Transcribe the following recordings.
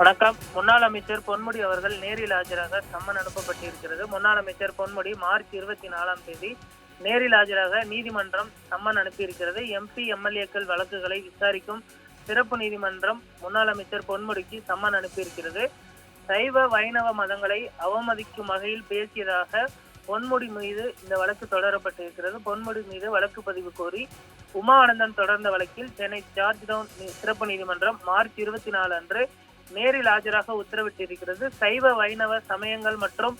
வணக்கம். முன்னாள் அமைச்சர் பொன்முடி அவர்கள் நேரில் ஆஜராக சம்மன் அனுப்பப்பட்டிருக்கிறது. முன்னாள் அமைச்சர் பொன்முடி மார்ச் 24 நேரில் ஆஜராக நீதிமன்றம் சம்மன் அனுப்பியிருக்கிறது. எம்பி எம்எல்ஏக்கள் வழக்குகளை விசாரிக்கும் சிறப்பு நீதிமன்றம் முன்னாள் அமைச்சர் பொன்முடிக்கு சம்மன் அனுப்பியிருக்கிறது. சைவ வைணவ மதங்களை அவமதிக்கும் வகையில் பேசியதாக பொன்முடி மீது இந்த வழக்கு தொடரப்பட்டிருக்கிறது. பொன்முடி மீது வழக்கு பதிவு கோரி உமா ஆனந்தன் தொடர்ந்த வழக்கில் சென்னை ஜார்ஜ் டவுன் சிறப்பு நீதிமன்றம் மார்ச் 24 அன்று நேரில் ஆஜராக உத்தரவிட்டிருக்கிறது. சைவ வைணவ சமயங்கள் மற்றும்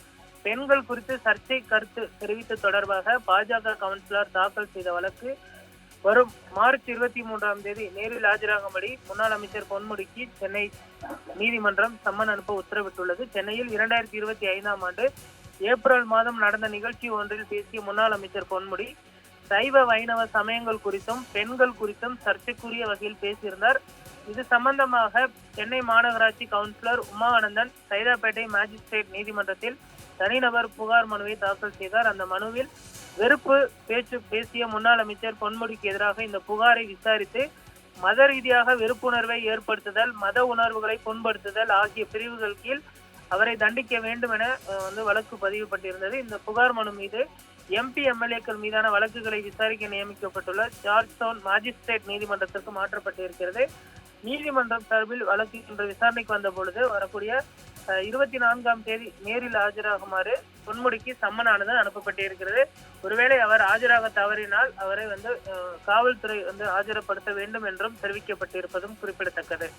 பெண்கள் குறித்து சர்ச்சை கருத்து தெரிவித்த தொடர்பாக பாஜக கவுன்சிலர் தாக்கல் செய்த வழக்கு வரும் மார்ச் 23 நேரில் ஆஜராகும்படி முன்னாள் அமைச்சர் பொன்முடிக்கு சென்னை நீதிமன்றம் சம்மன் அனுப்ப உத்தரவிட்டுள்ளது. சென்னையில் 2025 ஏப்ரல் மாதம் நடந்த நிகழ்ச்சி ஒன்றில் பேசிய முன்னாள் அமைச்சர் பொன்முடி சைவ வைணவ சமயங்கள் குறித்தும் பெண்கள் குறித்தும் சர்ச்சைக்குரிய வகையில் பேசியிருந்தார். இது சம்பந்தமாக சென்னை மாநகராட்சி கவுன்சிலர் உமா ஆனந்தன் சைதாப்பேட்டை மாஜிஸ்ட்ரேட் நீதிமன்றத்தில் தனிநபர் புகார் மனுவை தாக்கல் செய்தார். அந்த மனுவில் வெறுப்பு பேச்சு பேசிய முன்னாள் அமைச்சர் பொன்முடிக்கு எதிராக இந்த புகாரை விசாரித்து மத ரீதியாக வெறுப்புணர்வை ஏற்படுத்துதல், மத உணர்வுகளை புண்படுத்துதல் ஆகிய பிரிவுகள் கீழ் அவரை தண்டிக்க வேண்டும் என வழக்கு பதிவுபட்டிருந்தது. இந்த புகார் மனு மீது எம்பி எம்எல்ஏக்கள் மீதான வழக்குகளை விசாரிக்க நியமிக்கப்பட்டுள்ள ஜார்ஜ் டவுன் மாஜிஸ்ட்ரேட் நீதிமன்றத்திற்கு மாற்றப்பட்டிருக்கிறது. நீதிமன்றம் சார்பில் வழக்கு இன்று விசாரணைக்கு வந்த பொழுது வரக்கூடிய 24 நேரில் ஆஜராகுமாறு பொன்முடிக்கு சம்மனானது அனுப்பப்பட்டிருக்கிறது. ஒருவேளை அவர் ஆஜராக தவறினால் அவரை காவல்துறை ஆஜரப்படுத்த வேண்டும் என்றும் தெரிவிக்கப்பட்டிருப்பதும் குறிப்பிடத்தக்கது.